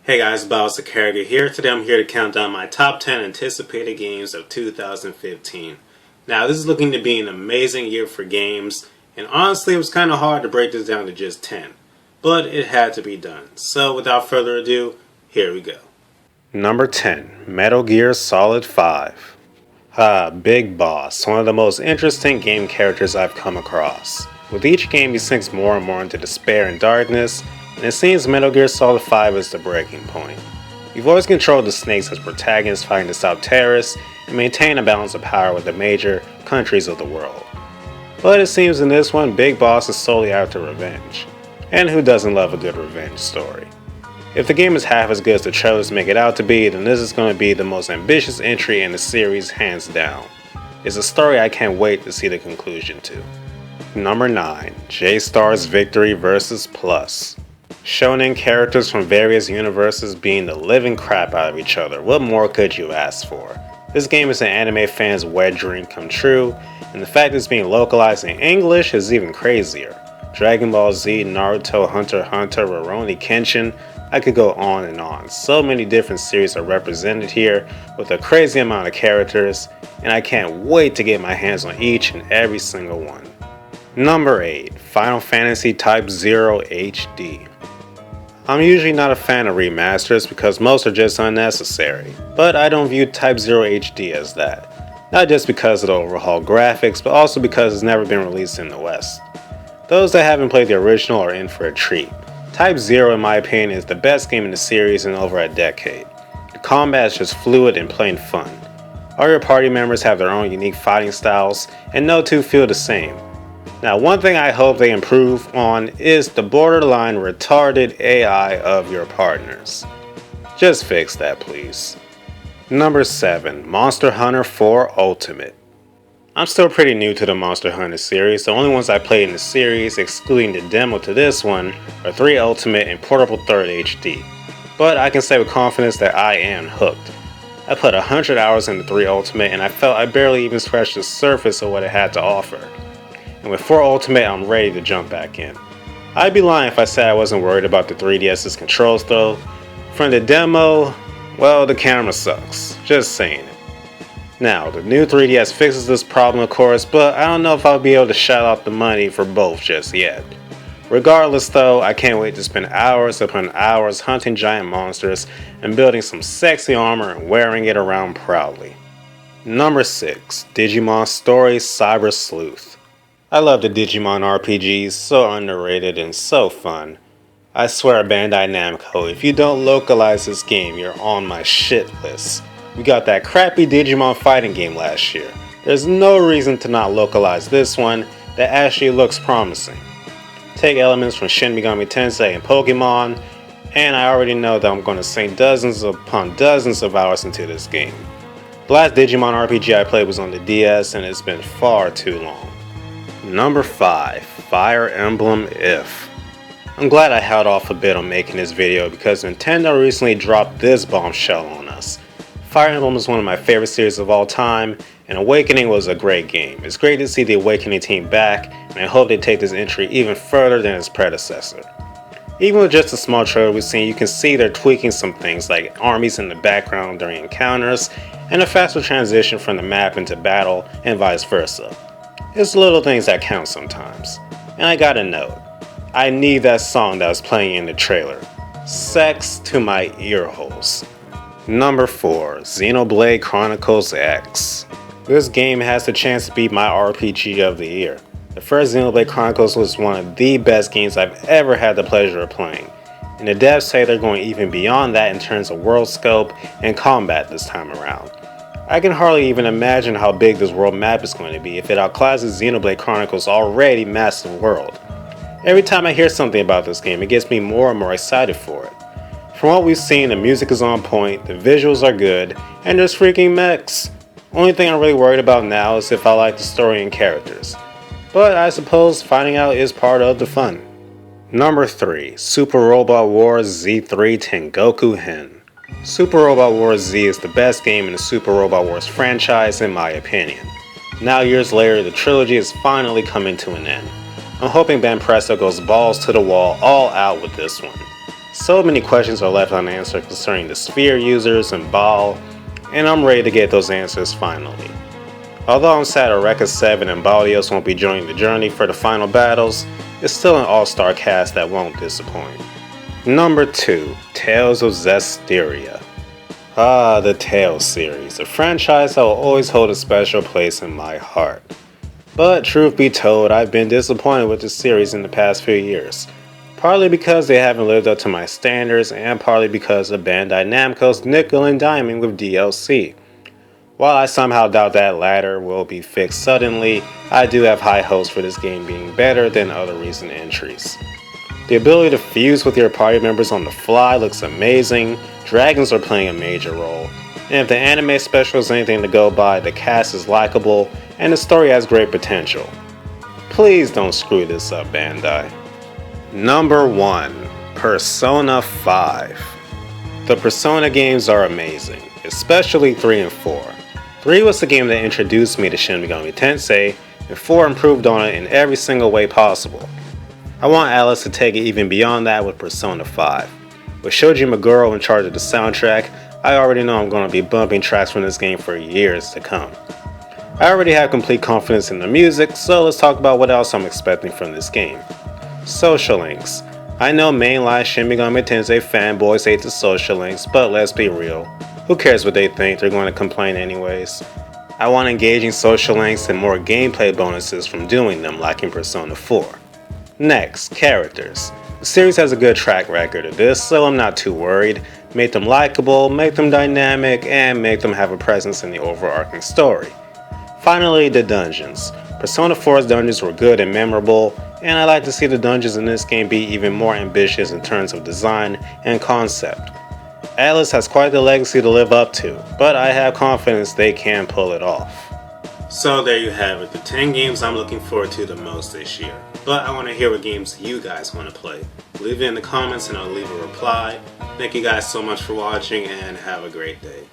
Hey guys, BaoZakeruga here. Today I'm here to count down my top 10 anticipated games of 2015. Now this is looking to be an amazing year for games, and honestly it was kind of hard to break this down to just 10. But it had to be done. So without further ado, here we go. Number 10, Metal Gear Solid 5. Big Boss, one of the most interesting game characters I've come across. With each game he sinks more and more into despair and darkness, and it seems Metal Gear Solid 5 is the breaking point. You've always controlled the Snakes as protagonists fighting to stop terrorists and maintain a balance of power with the major countries of the world. But it seems in this one, Big Boss is solely after revenge. And who doesn't love a good revenge story? If the game is half as good as the trailers make it out to be, then this is going to be the most ambitious entry in the series hands down. It's a story I can't wait to see the conclusion to. Number 9, JStars Victory vs. Plus. Shonen characters from various universes beating the living crap out of each other. What more could you ask for? This game is an anime fan's wet dream come true, and the fact it's being localized in English is even crazier. Dragon Ball Z, Naruto, Hunter x Hunter, Rurouni Kenshin, I could go on and on. So many different series are represented here with a crazy amount of characters, and I can't wait to get my hands on each and every single one. Number 8, Final Fantasy Type 0 HD. I'm usually not a fan of remasters because most are just unnecessary, but I don't view Type 0 HD as that. Not just because of the overhauled graphics, but also because it's never been released in the West. Those that haven't played the original are in for a treat. Type 0 in my opinion is the best game in the series in over a decade. The combat is just fluid and plain fun. All your party members have their own unique fighting styles, and no two feel the same. Now one thing I hope they improve on is the borderline retarded AI of your partners. Just fix that please. Number 7, Monster Hunter 4 Ultimate. I'm still pretty new to the Monster Hunter series. The only ones I played in the series, excluding the demo to this one, are 3 Ultimate and Portable 3rd HD. But I can say with confidence that I am hooked. I put 100 hours into 3 Ultimate and I felt I barely even scratched the surface of what it had to offer. And with 4 Ultimate, I'm ready to jump back in. I'd be lying if I said I wasn't worried about the 3DS's controls though. From the demo, well, the camera sucks. Just saying it. Now, the new 3DS fixes this problem of course, but I don't know if I'll be able to shell out the money for both just yet. Regardless though, I can't wait to spend hours upon hours hunting giant monsters and building some sexy armor and wearing it around proudly. Number 6, Digimon Story Cybersleuth. I love the Digimon RPGs, so underrated and so fun. I swear Bandai Namco, if you don't localize this game, you're on my shit list. We got that crappy Digimon fighting game last year. There's no reason to not localize this one that actually looks promising. Take elements from Shin Megami Tensei and Pokemon, and I already know that I'm going to sink dozens upon dozens of hours into this game. The last Digimon RPG I played was on the DS and it's been far too long. Number 5, Fire Emblem If. I'm glad I held off a bit on making this video because Nintendo recently dropped this bombshell on us. Fire Emblem is one of my favorite series of all time, and Awakening was a great game. It's great to see the Awakening team back, and I hope they take this entry even further than its predecessor. Even with just a small trailer we've seen, you can see they're tweaking some things like armies in the background during encounters, and a faster transition from the map into battle, and vice versa. It's little things that count sometimes. And I gotta note, I need that song that was playing in the trailer. Sex to my ear holes. Number 4, Xenoblade Chronicles X. This game has the chance to be my RPG of the year. The first Xenoblade Chronicles was one of the best games I've ever had the pleasure of playing. And the devs say they're going even beyond that in terms of world scope and combat this time around. I can hardly even imagine how big this world map is going to be if it outclasses Xenoblade Chronicles' already massive world. Every time I hear something about this game, it gets me more and more excited for it. From what we've seen, the music is on point, the visuals are good, and there's freaking mechs. Only thing I'm really worried about now is if I like the story and characters. But I suppose finding out is part of the fun. Number 3, Super Robot Wars Z3 Tengoku Hen. Super Robot Wars Z is the best game in the Super Robot Wars franchise in my opinion. Now years later, the trilogy is finally coming to an end. I'm hoping Ben Presto goes balls to the wall all out with this one. So many questions are left unanswered concerning the Sphere users and Ball, and I'm ready to get those answers finally. Although I'm sad Eureka 7 and Baldios won't be joining the journey for the final battles, it's still an all-star cast that won't disappoint. Number 2, Tales of Zestiria. Ah, the Tales series, a franchise that will always hold a special place in my heart. But truth be told, I've been disappointed with the series in the past few years. Partly because they haven't lived up to my standards, and partly because of Bandai Namco's nickel and diming with DLC. While I somehow doubt that latter will be fixed suddenly, I do have high hopes for this game being better than other recent entries. The ability to fuse with your party members on the fly looks amazing, dragons are playing a major role, and if the anime special is anything to go by, the cast is likable, and the story has great potential. Please don't screw this up, Bandai. Number 1, Persona 5. The Persona games are amazing, especially 3 and 4. 3 was the game that introduced me to Shin Megami Tensei, and 4 improved on it in every single way possible. I want Alice to take it even beyond that with Persona 5. With Shoji Meguro in charge of the soundtrack, I already know I'm going to be bumping tracks from this game for years to come. I already have complete confidence in the music, so let's talk about what else I'm expecting from this game. Social links. I know mainline Shin Megami Tensei fanboys hate the social links, but let's be real. Who cares what they think, they're going to complain anyways. I want engaging social links and more gameplay bonuses from doing them, like in Persona 4. Next, characters. The series has a good track record of this, so I'm not too worried. Make them likable, make them dynamic, and make them have a presence in the overarching story. Finally, the dungeons. Persona 4's dungeons were good and memorable, and I like to see the dungeons in this game be even more ambitious in terms of design and concept. Atlas has quite the legacy to live up to, but I have confidence they can pull it off. So there you have it, the 10 games I'm looking forward to the most this year. But I want to hear what games you guys want to play. Leave it in the comments and I'll leave a reply. Thank you guys so much for watching and have a great day.